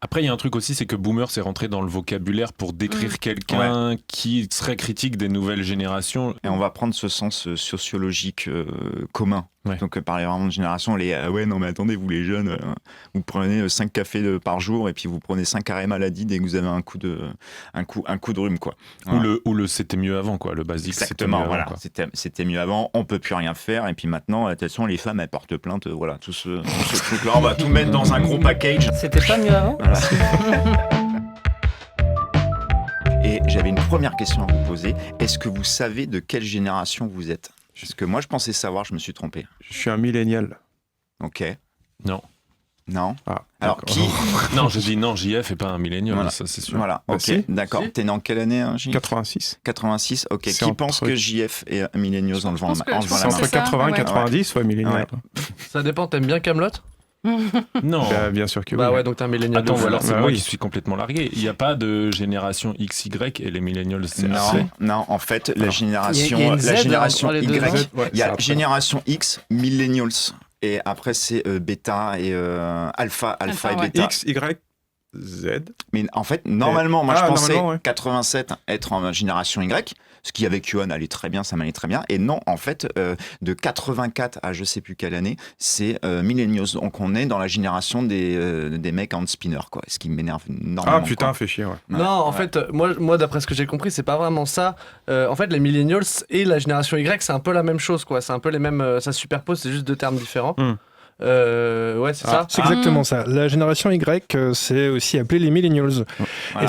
Après, il y a un truc aussi, c'est que boomer, c'est rentré dans le vocabulaire pour décrire quelqu'un qui serait critique des nouvelles générations. Et on va prendre ce sens sociologique commun. Ouais. Donc parler vraiment de génération, ouais non mais attendez, vous les jeunes, vous prenez 5 cafés par jour et puis vous prenez 5 arrêts maladie dès que vous avez un coup de rhume quoi. Voilà. Ou le c'était mieux avant quoi, le basique. Exactement, c'était mieux voilà. avant, quoi. C'était mieux avant, on peut plus rien faire et puis maintenant de toute façon les femmes elles portent plainte, voilà, tout ce truc là, on va tout mettre dans un gros package. C'était pas mieux avant ? Voilà. Et j'avais une première question à vous poser. Est-ce que vous savez de quelle génération vous êtes ? Parce que moi, je pensais savoir, je me suis trompé. Je suis un millénial. Ok. Non. Non. Ah, Alors, d'accord. qui ? Non, je dis non, JF est pas un millénial, Voilà. ça c'est sûr. Voilà, Bah, ok, si. d'accord. Si. T'es né en quelle année, hein, JF ? 86. 86, ok. C'est Qui entre- pense que JF est un millénial en levant pense que- en je levant pense C'est la que main ? entre ça, 80 et ouais. 90, ouais, millénial. Ça dépend, t'aimes bien Kaamelott ? Non. Bien sûr que Bah oui. ouais, donc t'es un millénial. Attends, de ou fou. alors c'est Bah moi oui. qui suis complètement largué. Il n'y a pas de génération XY et les millennials, c'est après. Non, en fait, la Il y a génération, une Z la génération entre les deux, Y, non ? Ouais, il y a c'est après. génération X, millennials, et après c'est bêta et alpha et Alpha, ouais. bêta. X, Y, Z. Mais en fait, normalement, moi je pensais normalement, ouais. 87 être en génération Y, ce qui avec Yuan allait très bien, ça m'allait très bien. Et non, en fait, de 84 à je sais plus quelle année, c'est millennials. Donc on est dans la génération des mecs en spinner, quoi. Ce qui m'énerve énormément. Ah putain, quoi. fait chier, ouais. Non, en fait, moi d'après ce que j'ai compris, c'est pas vraiment ça. En fait, les millennials et la génération Y, c'est un peu la même chose, quoi. C'est un peu les mêmes. Ça se superpose, c'est juste deux termes différents. Ouais, c'est ça. C'est exactement ça. La génération Y, c'est aussi appelé les millennials. Voilà. Et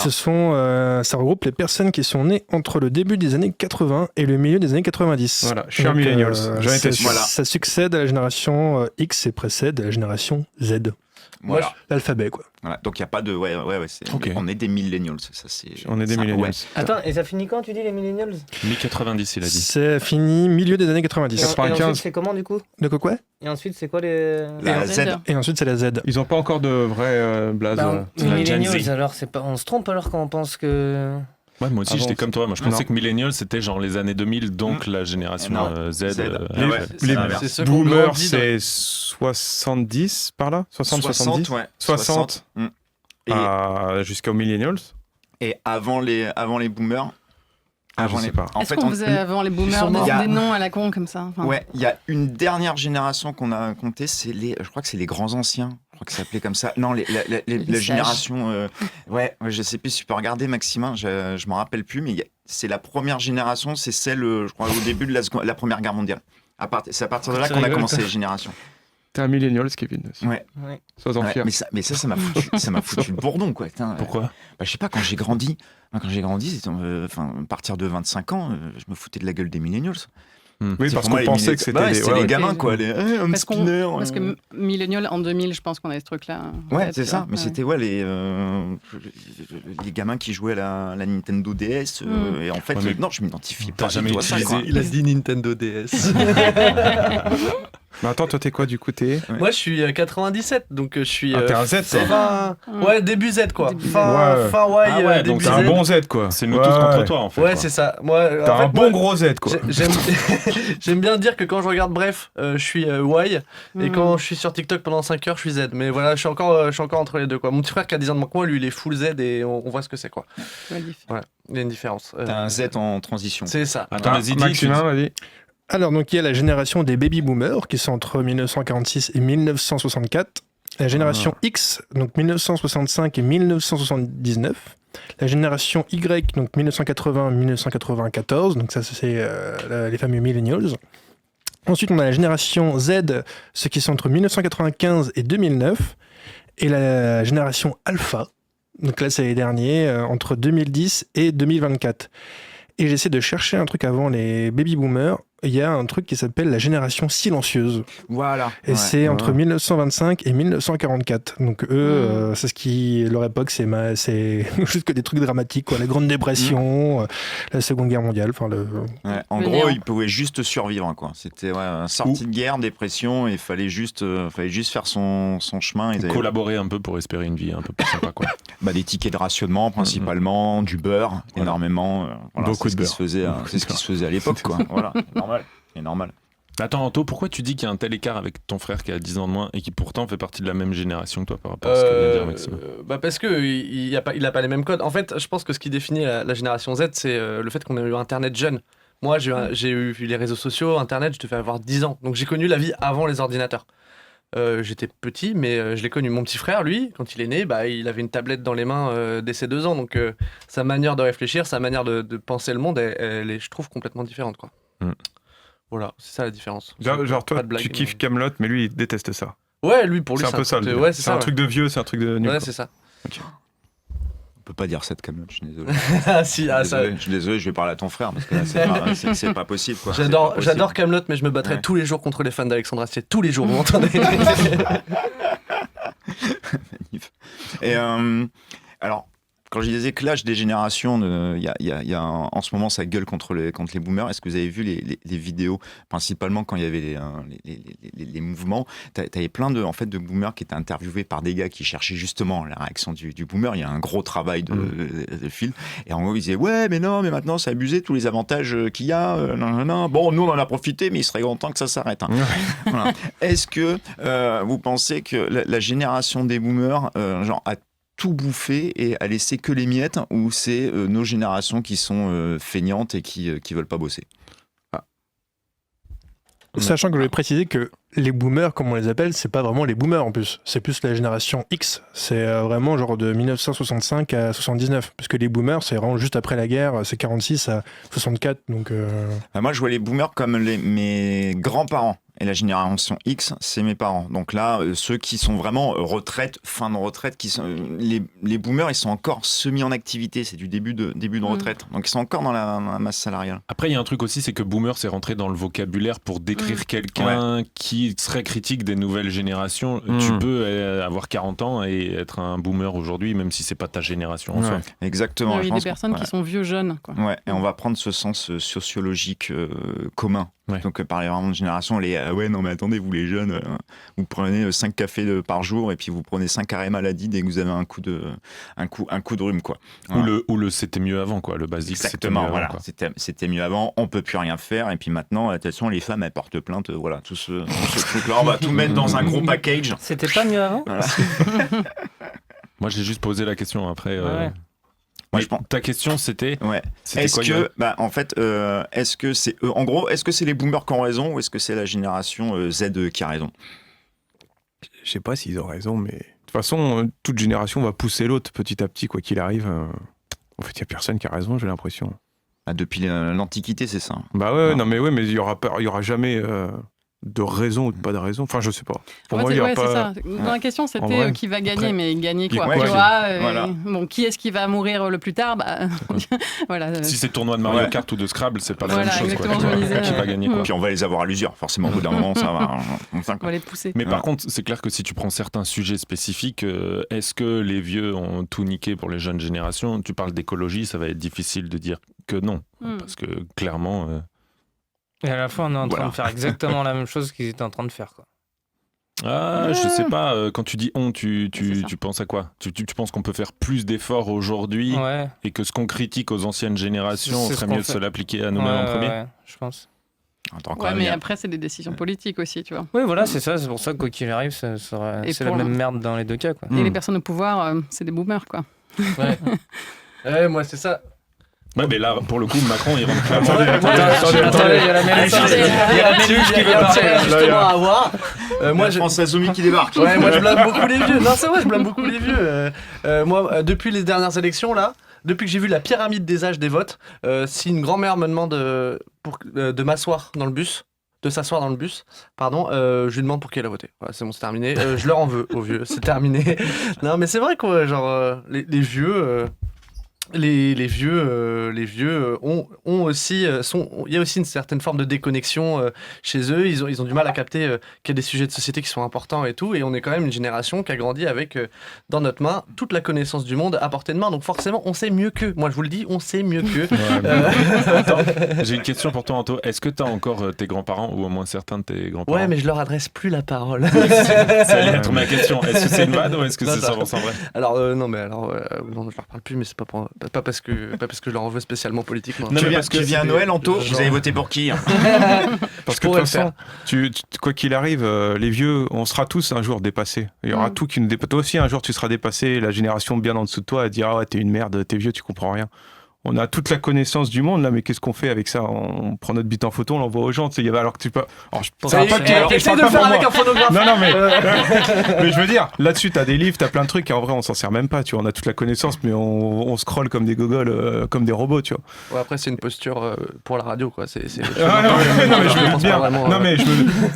ça regroupe les personnes qui sont nées entre le début des années 80 et le milieu des années 90. Voilà, je suis un millennials. J'en étais sûr. Voilà. Ça succède à la génération X et précède à la génération Z. Voilà. L'alphabet, quoi. Voilà. Donc il n'y a pas de. Ouais, Ok. on est des millennials. Ça, c'est, On est des ça, millennials. ouais. Attends, et ça finit quand tu dis les millennials ? Mi-90, il a dit. C'est fini milieu des années 90. Et 95. ensuite, c'est comment du coup ? De quoi Et ensuite, c'est quoi les. La Z. Et ensuite, c'est la Z. Ils n'ont pas encore de vrai blaze. Bah, c'est la Gen millennials, Z. alors c'est pas... on se trompe alors quand on pense que. Ouais, moi aussi Ah bon, j'étais comme toi. Moi je pensais non. que millennial c'était genre les années 2000, donc la génération Non. Z. Z. Les, ouais, les c'est l'inverse. C'est ceux qu'on boomers, grandit dans- c'est 70 par là 60, 70 ouais. 60. Et, Jusqu'aux millennials. et avant les boomers. Ah, je sais pas. En Est-ce fait, qu'on on- faisait avant les Ils boomers sont morts. des noms à la con comme ça enfin, Ouais, il y a une dernière génération qu'on a compté, je crois que c'est les grands anciens. Je crois que ça s'appelait comme ça. Non, la sages. génération. Ouais, je sais plus si tu peux regarder, Maximin, je m'en rappelle plus, mais c'est la première génération, c'est celle, je crois, au début de la Première Guerre mondiale. C'est à partir de là Tu qu'on a rigoles, commencé toi. les générations. T'es un millennial, Kevin. Ouais. Sois-en Ouais, fier. mais ça m'a foutu le bourdon, quoi. Putain, Pourquoi bah, je sais pas, quand j'ai grandi, c'était, à partir de 25 ans, je me foutais de la gueule des millennials. Oui, C'est parce pour moi, qu'on les pensait millennials- que c'était Bah ouais, des- c'était ouais, les ouais. gamins, quoi. Les un parce spinner. parce que millennial en 2000, je pense qu'on avait ce truc-là. en Ouais, tête, c'est tu ça. vois. Mais Ouais. c'était les gamins qui jouaient à la Nintendo DS. Et en fait, Ouais, mais non, je m'identifie t'as pas. jamais du tout à ça, utilisé- quoi. Il a dit Nintendo DS. Mais attends, toi, t'es quoi du coup t'es... Moi, je suis 97, donc je suis. Ah, t'es un Z, toi. fin... Ouais, début Z, quoi. Début Z. Fin Ouais. Y, Ah ouais, début donc T'es Z. un bon Z, quoi. C'est nous Ouais, tous contre ouais. toi en fait. Ouais, quoi. c'est ça. Moi, T'as en fait, un bon moi, gros Z, quoi. J'aime j'aime bien dire que quand je regarde Bref, je suis Y, et quand je suis sur TikTok pendant 5 heures, je suis Z. Mais voilà, je suis encore entre les deux, quoi. Mon petit frère qui a 10 ans de moins que moi, lui, il est full Z et on voit ce que c'est, quoi. Ouais, diff. Il y a une différence. T'as un Z en transition. C'est ça. Attends, vas-y, dis, Maximin, vas-y. Alors, donc, il y a la génération des baby boomers qui sont entre 1946 et 1964. La génération X, donc 1965 et 1979. La génération Y, donc 1980-1994. Donc, ça, c'est les fameux millennials. Ensuite, on a la génération Z, ceux qui sont entre 1995 et 2009. Et la génération Alpha. Donc là, c'est les derniers, entre 2010 et 2024. Et j'essaie de chercher un truc avant les baby boomers. Il y a un truc qui s'appelle la génération silencieuse. Voilà. Et Ouais. c'est entre 1925 et 1944. Donc eux, c'est ce qui, leur époque, c'est juste que des trucs dramatiques, quoi. La Grande Dépression, la Seconde Guerre mondiale. Enfin, Ouais, en Le gros, néant. il pouvait juste survivre, quoi. C'était sortie de guerre, dépression, et il fallait juste faire son chemin. Ils avaient Collaborer un peu pour espérer une vie un peu plus sympa quoi. des tickets de rationnement principalement, du beurre, Voilà. énormément. Beaucoup c'est de ce qui se faisait, c'est ce qui se faisait à l'époque, quoi. Voilà, c'est normal. Attends, Anto, pourquoi tu dis qu'il y a un tel écart avec ton frère qui a 10 ans de moins et qui pourtant fait partie de la même génération que toi par rapport à ce que vient de dire Maxime? Parce qu'il a pas les mêmes codes. En fait, je pense que ce qui définit la génération Z, c'est le fait qu'on a eu Internet jeune. Moi, j'ai eu les réseaux sociaux, Internet, je devais avoir 10 ans. Donc j'ai connu la vie avant les ordinateurs. J'étais petit, mais je l'ai connu. Mon petit frère, lui, quand il est né, il avait une tablette dans les mains dès ses 2 ans. Donc sa manière de réfléchir, sa manière de penser le monde, elle est, je trouve, complètement différente, quoi. Voilà, c'est ça la différence. Genre toi, Pas de blague, tu kiffes Kaamelott, mais lui, il déteste ça. Ouais, lui, pour lui, C'est un peu ça. ouais, C'est un truc de vieux, c'est un truc de nul. Ouais, quoi. c'est ça. On peut pas dire ça de Kaamelott, je suis désolé. Ah, si, Je suis désolé, je vais parler à ton frère parce que là, c'est pas possible. Quoi. J'adore Kaamelott, mais je me battrai tous les jours contre les fans d'Alexandre Astier. Tous les jours, vous m'entendez? Et alors, quand je disais clash des générations, en ce moment, ça gueule contre les boomers. Est-ce que vous avez vu les vidéos, principalement quand il y avait les mouvements? T'avais plein de boomers qui étaient interviewés par des gars qui cherchaient justement la réaction du boomer. Il y a un gros travail de fil. Et en gros, ils disaient ouais, mais non, mais maintenant, c'est abusé, tous les avantages qu'il y a. Bon, nous, on en a profité, mais il serait grand temps que ça s'arrête. Hein. Voilà. Est-ce que vous pensez que la génération des boomers, a tout bouffer et à laisser que les miettes, ou c'est nos générations qui sont feignantes et qui veulent pas bosser? Sachant que je vais préciser que les boomers, comme on les appelle, c'est pas vraiment les boomers en plus. C'est plus la génération X. C'est vraiment genre de 1965 à 79. Parce que les boomers, c'est vraiment juste après la guerre, c'est 46 à 64. Donc moi, je vois les boomers comme mes grands-parents. Et la génération X, c'est mes parents. Donc là, ceux qui sont vraiment fin de retraite, les boomers, ils sont encore semi en activité. C'est du début de retraite. Donc ils sont encore dans la masse salariale. Après, il y a un truc aussi, c'est que boomer, c'est rentré dans le vocabulaire pour décrire quelqu'un qui serait critique des nouvelles générations. Tu peux avoir 40 ans et être un boomer aujourd'hui, même si c'est pas ta génération en soi. Exactement. Il y a des personnes qui sont vieux jeunes. Quoi. Ouais, et on va prendre ce sens sociologique commun. Ouais. Donc parler vraiment de génération, ouais, non mais attendez, vous les jeunes, vous prenez 5 cafés par jour et puis vous prenez 5 arrêts maladie dès que vous avez un coup de rhume, quoi. Voilà. Ou le c'était mieux avant, quoi, le basique. Exactement, c'était mieux voilà. avant, C'était mieux avant, on peut plus rien faire, et puis maintenant, attention, les femmes, elles portent plainte, voilà, tout ce truc-là, on va tout mettre dans un gros package. C'était pas mieux avant? Voilà. Moi, j'ai juste posé la question après. Ouais. Moi, je pense... Ta question, c'était. Ouais. C'était est-ce quoi, que, en fait, est-ce que c'est eux, en gros, est-ce que c'est les boomers qui ont raison, ou est-ce que c'est la génération Z qui a raison? Je sais pas s'ils ont raison, mais de toute façon, toute génération va pousser l'autre petit à petit, quoi qu'il arrive. En fait, il y a personne qui a raison, j'ai l'impression. Depuis l'Antiquité, c'est ça. Bah ouais, non mais il y aura jamais de raison ou de pas de raison. Enfin, je sais pas. Pour moi, il y a pas. C'est ça. Dans la question, c'était qui va gagner, mais gagner quoi? Ouais, tu vois, voilà. Bon, qui est-ce qui va mourir le plus tard? Voilà. Si c'est tournoi de Mario Kart ou de Scrabble, c'est pas la même chose, quoi. Exactement, je me disais, Qui va gagner, quoi. Puis on va les avoir à l'usure, forcément, au bout d'un moment, ça va. On va les pousser. Mais par contre, c'est clair que si tu prends certains sujets spécifiques, est-ce que les vieux ont tout niqué pour les jeunes générations? Tu parles d'écologie, ça va être difficile de dire que non. Parce que clairement. Et à la fois, on est en train de faire exactement la même chose qu'ils étaient en train de faire, quoi. Je sais pas, quand tu dis on, tu penses à quoi? Tu penses qu'on peut faire plus d'efforts aujourd'hui et que ce qu'on critique aux anciennes générations, C'est serait ce qu'on mieux de se l'appliquer à nous-mêmes en premier? Ouais, je pense. Mais après, c'est des décisions politiques aussi, tu vois. Oui, voilà, c'est ça. C'est pour ça que quoi qu'il arrive, c'est la même merde dans les deux cas, quoi. Et les personnes au pouvoir, c'est des boomers, quoi. Ouais, moi, c'est ça. Ouais, mais là, pour le coup, Macron, il rentre clairement. Attendez, il y a la Méluche qui veut partir. Justement à voir. Moi, je pense à Zoumi qui débarque. Ouais, moi, je blâme beaucoup les vieux. Non, c'est vrai, je blâme beaucoup les vieux. Moi, depuis les dernières élections, là, depuis que j'ai vu la pyramide des âges des votes, si une grand-mère me demande de m'asseoir dans le bus, je lui demande pour qui elle a voté. Voilà, c'est bon, c'est terminé. Je leur en veux aux vieux, c'est terminé. Non, mais c'est vrai quoi, genre les vieux. Les vieux ont aussi il y a aussi une certaine forme de déconnexion chez eux. Ils ont du mal à capter qu'il y a des sujets de société qui sont importants et tout. Et on est quand même une génération qui a grandi avec dans notre main toute la connaissance du monde à portée de main. Donc forcément, on sait mieux qu'eux. Moi, je vous le dis, on sait mieux qu'eux. Attends, j'ai une question pour toi, Anto. Est-ce que tu as encore tes grands-parents ou au moins certains de tes grands-parents? Ouais, mais je leur adresse plus la parole. Ça allait être ma question. Est-ce que c'est une vanne ou est-ce que c'est 100% vrai? Alors non, je leur parle plus, mais c'est pas pour Pas parce que je leur en veux spécialement politiquement. Non, mais Tu viens à Noël, Anto, vous avez voté pour qui, hein? Parce que de toute façon, quoi qu'il arrive, les vieux, on sera tous un jour dépassés. Il y aura tout qui nous dépasse. Toi aussi, un jour, tu seras dépassé. La génération bien en dessous de toi, elle dira ouais, t'es une merde, t'es vieux, tu comprends rien. On a toute la connaissance du monde là, mais qu'est-ce qu'on fait avec ça? On prend notre bite en photo, on l'envoie aux gens. Il y avait alors que tu peux. Alors, Essaye de le faire avec un photographe. Non, mais mais je veux dire, là-dessus, t'as des livres, t'as plein de trucs et en vrai, on s'en sert même pas. Tu vois, on a toute la connaissance, mais on scrolle comme des gogoles, comme des robots, tu vois. Ouais, après, c'est une posture pour la radio, quoi.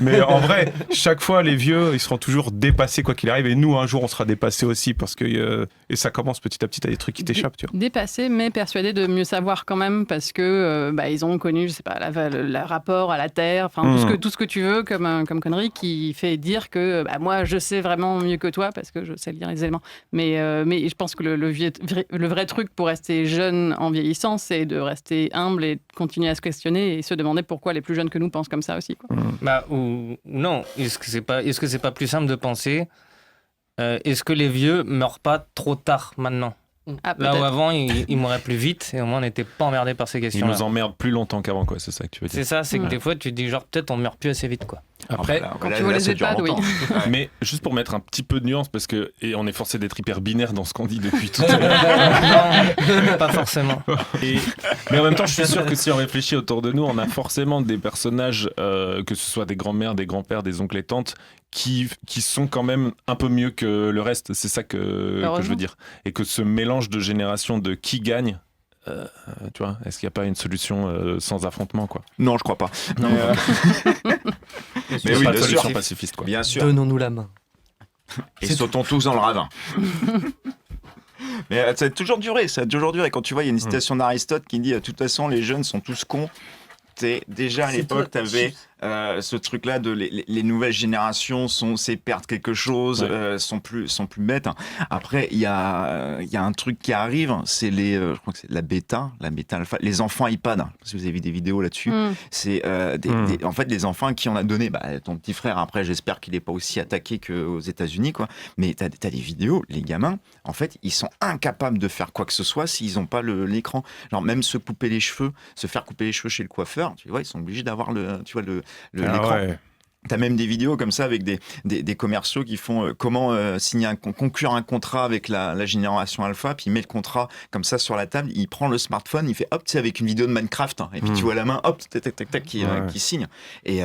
Mais en vrai, chaque fois, les vieux, ils seront toujours dépassés quoi qu'il arrive, et nous, un jour, on sera dépassés aussi parce que et ça commence petit à petit, t'as des trucs qui t'échappent, tu vois. Dépassés, mais persuadés de mieux savoir quand même parce que ils ont connu, je sais pas, le rapport à la terre, enfin tout ce que tu veux comme connerie qui fait dire que moi je sais vraiment mieux que toi parce que je sais lire les éléments. Mais je pense que le vrai truc pour rester jeune en vieillissant, c'est de rester humble et de continuer à se questionner et se demander pourquoi les plus jeunes que nous pensent comme ça aussi, quoi. Ou non, est-ce que c'est pas plus simple de penser est-ce que les vieux meurent pas trop tard maintenant? Là où avant, ils mouraient plus vite et au moins on n'était pas emmerdé par ces questions-là. Ils nous emmerdent plus longtemps qu'avant, quoi, c'est ça que tu veux dire. C'est ça, c'est que des fois tu te dis genre peut-être on meurt plus assez vite, quoi. Après, quand tu vois les EHPAD, oui. Mais juste pour mettre un petit peu de nuance, parce que et on est forcé d'être hyper binaire dans ce qu'on dit depuis tout à l'heure. Non, pas forcément. Mais en même temps, je suis sûr que si on réfléchit autour de nous, on a forcément des personnages, que ce soit des grands-mères, des grands-pères, des oncles et tantes, qui sont quand même un peu mieux que le reste. C'est ça que je veux dire. Et que ce mélange de générations de qui gagne, tu vois, est-ce qu'il n'y a pas une solution sans affrontement, quoi? Non, je crois pas. Non. Mais oui, pas bien de solution sûr. pacifiste, quoi. Bien sûr. Donnons-nous la main. Et sautons tous dans le ravin. Mais ça a toujours duré. Quand tu vois, il y a une citation d'Aristote qui dit de toute façon, les jeunes sont tous cons. Déjà à l'époque, tu avais ce truc-là de les nouvelles générations c'est perdre quelque chose, sont plus bêtes. Après, il y a un truc qui arrive, c'est je crois que c'est la bêta alpha, les enfants iPad. Si vous avez vu des vidéos là-dessus, c'est en fait les enfants qui on a donné. Ton petit frère, après, j'espère qu'il n'est pas aussi attaqué qu'aux États-Unis, quoi. Mais t'as des vidéos, les gamins, en fait, ils sont incapables de faire quoi que ce soit s'ils n'ont pas l'écran. Genre même se faire couper les cheveux chez le coiffeur. Tu vois, ils sont obligés d'avoir l'écran. Ouais. T'as même des vidéos comme ça avec des commerciaux qui font comment conclure un contrat avec la génération alpha, puis il met le contrat comme ça sur la table, il prend le smartphone, il fait hop, tu sais, avec une vidéo de Minecraft, et puis tu vois la main, hop, tac, qui signe. Et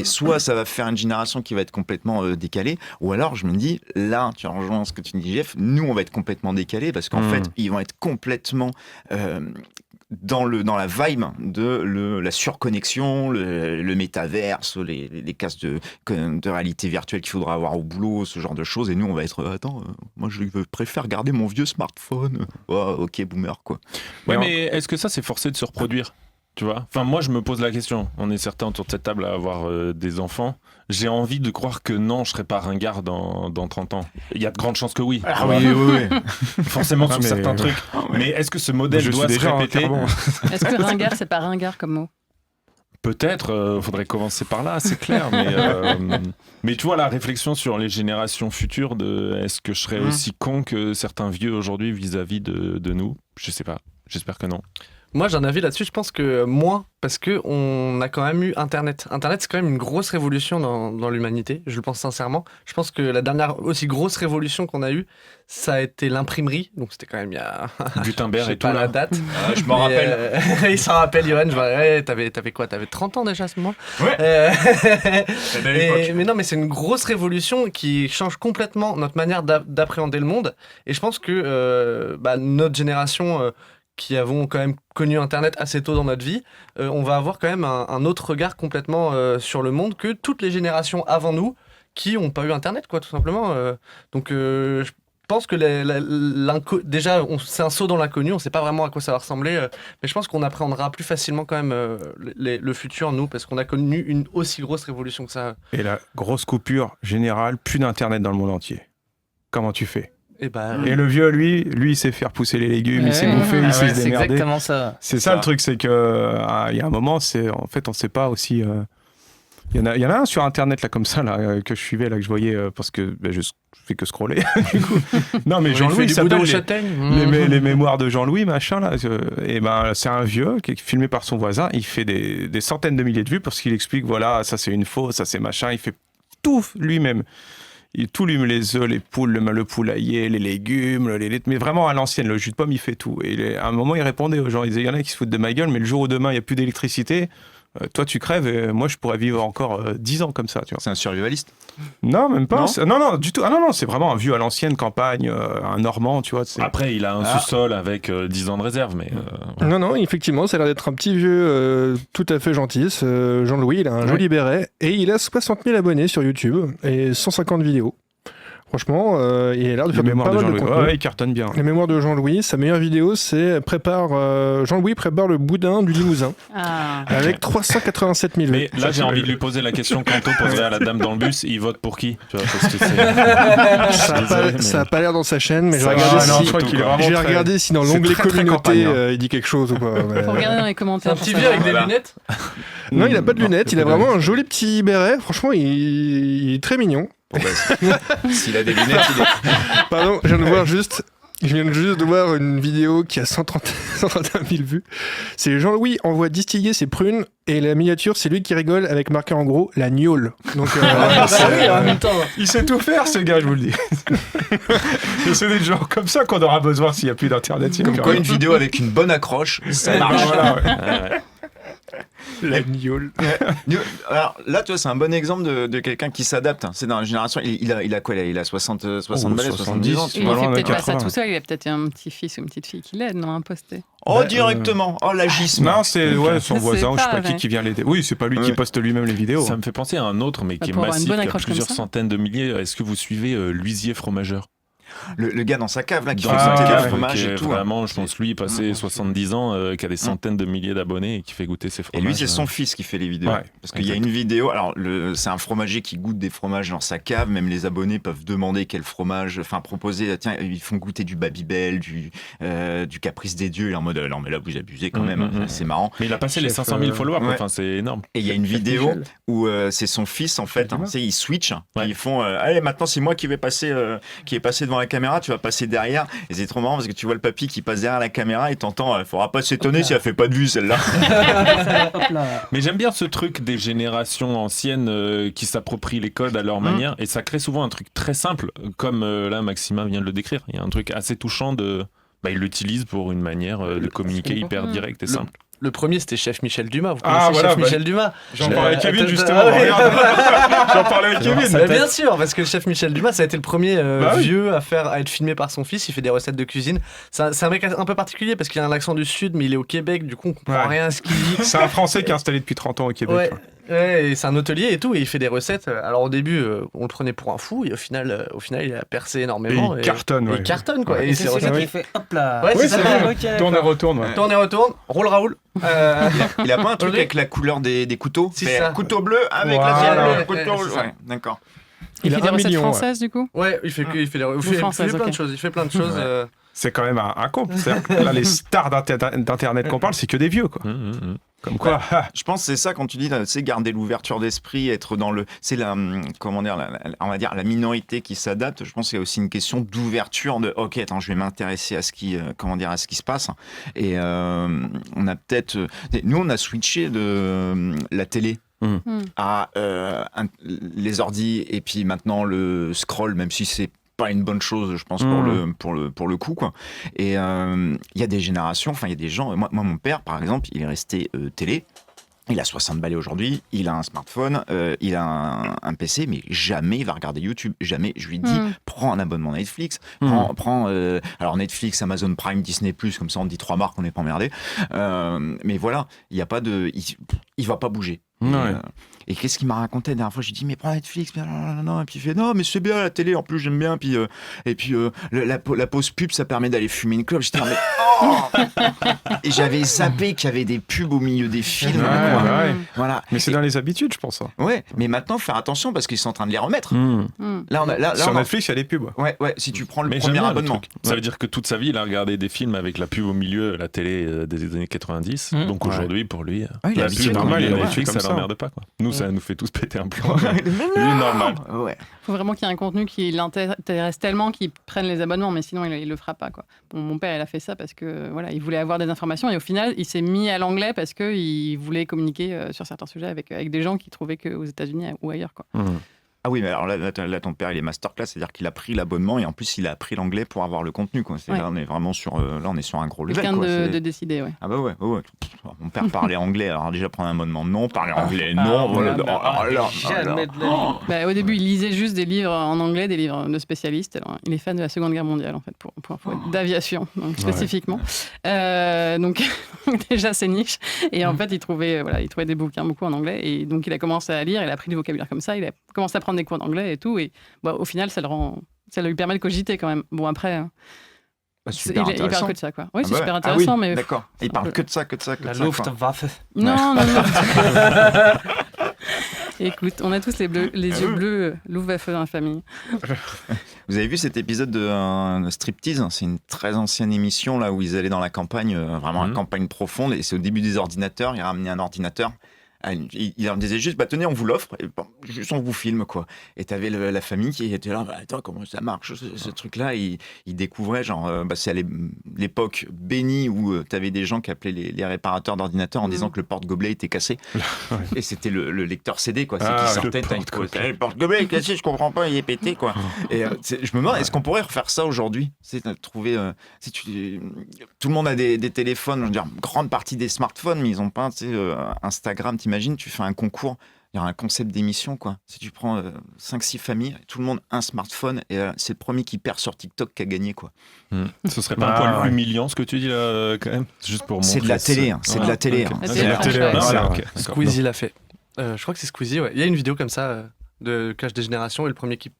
soit ça va faire une génération qui va être complètement décalée, ou alors je me dis, là, tu rejoins ce que tu dis, Jeff, nous on va être complètement décalés parce qu'en fait, ils vont être complètement dans la vibe de la surconnexion, le métaverse, les casques de réalité virtuelle qu'il faudra avoir au boulot, ce genre de choses. Et nous, on va être moi, je préfère garder mon vieux smartphone. Oh, ok, boomer, quoi. Ouais, mais est-ce que ça, c'est forcé de se reproduire? Tu vois, enfin, moi, je me pose la question. On est certains autour de cette table à avoir des enfants. J'ai envie de croire que non, je serai pas ringard dans 30 ans. Il y a de grandes chances que oui. Ah oui. Forcément sur certains trucs. Mais est-ce que ce modèle doit se répéter? Est-ce que ringard, c'est pas ringard comme mot? Peut-être, faudrait commencer par là, c'est clair. Mais tu vois, la réflexion sur les générations futures, est-ce que je serais aussi con que certains vieux aujourd'hui vis-à-vis de nous? Je sais pas, j'espère que non. Moi, j'ai un avis là-dessus, je pense que moins, parce qu'on a quand même eu Internet. Internet, c'est quand même une grosse révolution dans l'humanité, je le pense sincèrement. Je pense que la dernière aussi grosse révolution qu'on a eue, ça a été l'imprimerie. Donc c'était quand même il y a... Gutenberg et tout, là. là. La date. Je m'en rappelle. Il s'en rappelle, Johan. T'avais quoi? T'avais 30 ans déjà à ce moment? Ouais. Mais non, mais c'est une grosse révolution qui change complètement notre manière d'appréhender le monde. Et je pense que notre génération... qui avons quand même connu Internet assez tôt dans notre vie, on va avoir quand même un autre regard complètement sur le monde que toutes les générations avant nous qui n'ont pas eu Internet, quoi, tout simplement. Donc je pense que déjà, c'est un saut dans l'inconnu, on ne sait pas vraiment à quoi ça va ressembler, mais je pense qu'on appréhendera plus facilement quand même le futur, nous, parce qu'on a connu une aussi grosse révolution que ça. Et la grosse coupure générale, plus d'Internet dans le monde entier. Comment tu fais ? Et le vieux, lui, il sait faire pousser les légumes, il sait bouffer, il sait se démerder. C'est exactement ça. C'est ça le truc, c'est que il y a un moment, on ne sait pas aussi. Il y en a un sur internet là comme ça là que je suivais là que je voyais parce que je fais que scroller du coup. Non mais Jean-Louis il s'appelle les mémoires de Jean-Louis machin là et ben c'est un vieux qui est filmé par son voisin, il fait des centaines de milliers de vues parce qu'il explique voilà ça c'est une fausse, ça c'est machin, il fait tout lui-même. Tout lui met les œufs, les poules, le poulailler, les légumes, mais vraiment à l'ancienne, le jus de pomme, il fait tout. Et à un moment, il répondait aux gens, il disait, il y en a qui se foutent de ma gueule, mais le jour où demain, il n'y a plus d'électricité, toi, tu crèves et moi, je pourrais vivre encore 10 ans comme ça. Tu vois. C'est un survivaliste? Non, même pas. Non, du tout. Ah non, c'est vraiment un vieux à l'ancienne campagne, un Normand, tu vois. Après, il a un sous-sol avec 10 ans de réserve, mais... Non, effectivement, ça a l'air d'être un petit vieux tout à fait gentil. Jean-Louis, il a un joli béret et il a 60 000 abonnés sur YouTube et 150 vidéos. Franchement, il a l'air de faire pas mal de contenu. Ouais, il cartonne bien. Les mémoires de Jean-Louis, sa meilleure vidéo, c'est Jean-Louis prépare le boudin du Limousin. Avec 387 000 vues. Mais là, j'ai envie de lui poser la question qu'Anto poserait à la dame dans le bus. Il vote pour qui? Tu vois, parce que ça a pas l'air dans sa chaîne, mais je vais regarder si dans l'onglet communauté, il dit quelque chose ou pas. Faut regarder dans les commentaires. Un petit vieux avec des lunettes? Non, il a pas de lunettes. Il a vraiment un joli petit béret. Franchement, il est très mignon. Bon, s'il a des lunettes, il est... Pardon, je viens juste de voir une vidéo qui a 131 000 vues. C'est Jean-Louis envoie distiller ses prunes et la miniature, c'est lui qui rigole avec marqué en gros la gnôle. Donc, en même temps. Il sait tout faire, ce gars, je vous le dis. Et c'est des gens comme ça qu'on aura besoin s'il n'y a plus d'internet. Comme quoi, une vidéo avec une bonne accroche, ça marche. La gnôle. Alors là, tu vois, c'est un bon exemple de quelqu'un qui s'adapte. C'est dans la génération. Il a quoi? Il a 60 balais, 70 ans. Il fait peut-être pas ça tout seul. Il a peut-être un petit-fils ou une petite fille qui l'aide, non, à poster. Oh, directement. Oh, l'agisme. Non, c'est son voisin, je sais pas qui vient l'aider. Oui, c'est pas lui qui poste lui-même les vidéos. Ça me fait penser à un autre, mais qui est massif, qui a plusieurs centaines de milliers. Est-ce que vous suivez l'huisier fromageur? Le gars dans sa cave là qui fait goûter des fromages et tout. Vraiment, je pense lui, passé 70 ans, qui a des centaines de milliers d'abonnés et qui fait goûter ses fromages. Et lui, c'est son fils qui fait les vidéos. Ouais, parce qu'il y a une vidéo. Alors, c'est un fromager qui goûte des fromages dans sa cave. Même les abonnés peuvent demander quel fromage. Enfin, proposer. Tiens, ils font goûter du Babybel, du Caprice des Dieux. Et en mode, non, mais là, vous abusez quand même. C'est marrant. Mais il a passé les 500 000 followers. Enfin, c'est énorme. Et il y a une vidéo où c'est son fils en fait. Ils switch. Ils font. Allez, maintenant, c'est moi qui vais passer devant la caméra. Tu vas passer derrière, et c'est trop marrant parce que tu vois le papy qui passe derrière la caméra et t'entends, faudra pas s'étonner si elle fait pas de vue celle-là. Mais j'aime bien ce truc des générations anciennes qui s'approprient les codes à leur manière, et ça crée souvent un truc très simple, comme là Maxima vient de le décrire. Il y a un truc assez touchant il l'utilise pour une manière de communiquer hyper directe et simple. Le premier, c'était Chef Michel Dumas. Vous connaissez Chef Michel Dumas? J'en parlais avec Kevin, justement. J'en parlais avec Kevin. Bien sûr, parce que le Chef Michel Dumas, ça a été le premier vieux à être filmé par son fils. Il fait des recettes de cuisine. C'est un mec un peu particulier parce qu'il a un accent du Sud, mais il est au Québec. Du coup, on comprend rien à ce qu'il dit. C'est un Français qui est installé depuis 30 ans au Québec. Ouais, et c'est un hôtelier et tout, et il fait des recettes. Alors au début, on le prenait pour un fou, et au final il a percé énormément. Et il cartonne, Il cartonne, quoi. Et c'est celui qui fait hop là. Ouais, c'est ça. Tourne et retourne. Tourne et retourne. Roule Raoul. Il a pas un truc avec la couleur des couteaux? C'est ça. Couteau bleu avec la fiole. Couteau bleu. D'accord. Il fait des recettes françaises, du coup? Ouais, il fait plein de choses. Il fait plein de choses. C'est quand même un con. Là, les stars d'Internet qu'on parle, c'est que des vieux, quoi. Comme quoi. Je pense que c'est ça quand tu dis, c'est garder l'ouverture d'esprit, être dans le, c'est la, comment dire, on va dire la minorité qui s'adapte. Je pense qu'il y a aussi une question d'ouverture de, ok, attends, je vais m'intéresser à ce qui, à ce qui se passe. Et on a peut-être, nous on a switché de la télé. À les ordis et puis maintenant le scroll, même si c'est pas une bonne chose, je pense, pour le coup, quoi. Et il y a des générations, enfin il y a des gens, moi mon père par exemple, il est resté télé. Il a 60 balais aujourd'hui, il a un smartphone, il a un PC, mais jamais il va regarder YouTube. Jamais. Je lui dis, prends un abonnement Netflix, prends alors Netflix, Amazon Prime, Disney+, comme ça on dit 3 marques, on n'est pas emmerdé. Mais voilà, il y a pas de, il va pas bouger. Et qu'est-ce qu'il m'a raconté la dernière fois? Je lui dis mais prends Netflix, non. Et puis il fait non mais c'est bien la télé, en plus j'aime bien. Puis et puis la pause pub, ça permet d'aller fumer une clope. J'étais et j'avais zappé qu'il y avait des pubs au milieu des films. Voilà. Mais c'est dans les habitudes, je pense. Ouais. Mais maintenant faire attention parce qu'ils sont en train de les remettre. Là, sur Netflix, il y a des pubs. Ouais. Si tu prends le premier abonnement. Ça veut dire que toute sa vie, il a regardé des films avec la pub au milieu, la télé des années 90. Donc aujourd'hui, pour lui, la pub, normal, Netflix, ça. l'emmerde pas, quoi. Nous, ça nous fait tous péter un plomb. Lui, normal. Ouais. Faut vraiment qu'il y ait un contenu qui l'intéresse tellement qu'il prenne les abonnements, mais sinon il le fera pas, quoi. Bon, mon père, il a fait ça parce que voilà, il voulait avoir des informations et au final, il s'est mis à l'anglais parce que il voulait communiquer sur certains sujets avec des gens qui trouvaient qu'aux États-Unis ou ailleurs, quoi. Ah oui, mais alors là, ton père, il est masterclass, c'est-à-dire qu'il a pris l'abonnement et en plus, il a appris l'anglais pour avoir le contenu, quoi. Ouais. Là, on est vraiment sur un gros level, Quelqu'un quoi. de décidé, ouais. Ah bah ouais. Mon père parlait anglais, alors déjà prendre un abonnement, non, parler anglais, non, voilà. Jamais de la vie. Au début, il lisait juste des livres en anglais, des livres de spécialistes. Alors, il est fan de la Seconde Guerre mondiale, en fait, pour d'aviation, donc, spécifiquement. Donc, déjà, c'est niche. Et en fait, il trouvait des bouquins beaucoup en anglais. Et donc, il a commencé à lire, il a appris du vocabulaire comme ça, il a commencé à prendre des cours d'anglais et tout. Et au final, ça lui permet de cogiter quand même. Bon, après... il parle que de ça, quoi. Oui, c'est super intéressant, mais... D'accord. Il parle que de ça, La Luftwaffe. Non. Écoute, on a tous les yeux bleus, Luftwaffe dans la famille. Vous avez vu cet épisode de Striptease? C'est une très ancienne émission là où ils allaient dans la campagne, vraiment une campagne profonde. Et c'est au début des ordinateurs. Il a ramené un ordinateur. Il leur disait juste, tenez, on vous l'offre, et juste on vous filme, quoi. Et t'avais la famille qui était là, attends, comment ça marche, ce truc-là. Ils découvraient, genre, c'est à l'époque bénie où t'avais des gens qui appelaient les réparateurs d'ordinateurs en disant que le porte-gobelet était cassé. Et c'était le lecteur CD, quoi. C'est qui sortait, le porte-gobelet est cassé, je comprends pas, il est pété, quoi. Et je me demande, est-ce qu'on pourrait refaire ça aujourd'hui? C'est trouver, tout le monde a des téléphones, je veux dire, grande partie des smartphones, mais ils ont pas, Instagram, t'imagines, tu fais un concours, il y aura un concept d'émission, quoi. Si tu prends 5-6 familles, tout le monde a un smartphone, et c'est le premier qui perd sur TikTok qui a gagné, quoi. Ce serait pas un poil humiliant ce que tu dis là, quand même? Juste pour montrer. C'est de la télé, c'est de la télé. C'est de la télé. Squeezie l'a fait. Je crois que c'est Squeezie, ouais. Il y a une vidéo comme ça de Clash des générations et le premier qui...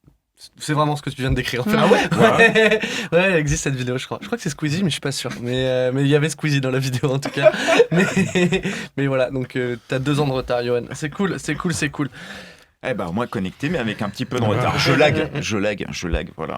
C'est vraiment ce que tu viens de décrire, en fait. Ah ouais? Ouais, il existe cette vidéo, je crois. Je crois que c'est Squeezie, mais je suis pas sûr. Mais il y avait Squeezie dans la vidéo, en tout cas. mais voilà, donc t'as 2 ans de retard, Johan. C'est cool. Eh ben, moi connecté, mais avec un petit peu de retard. Je lag, voilà.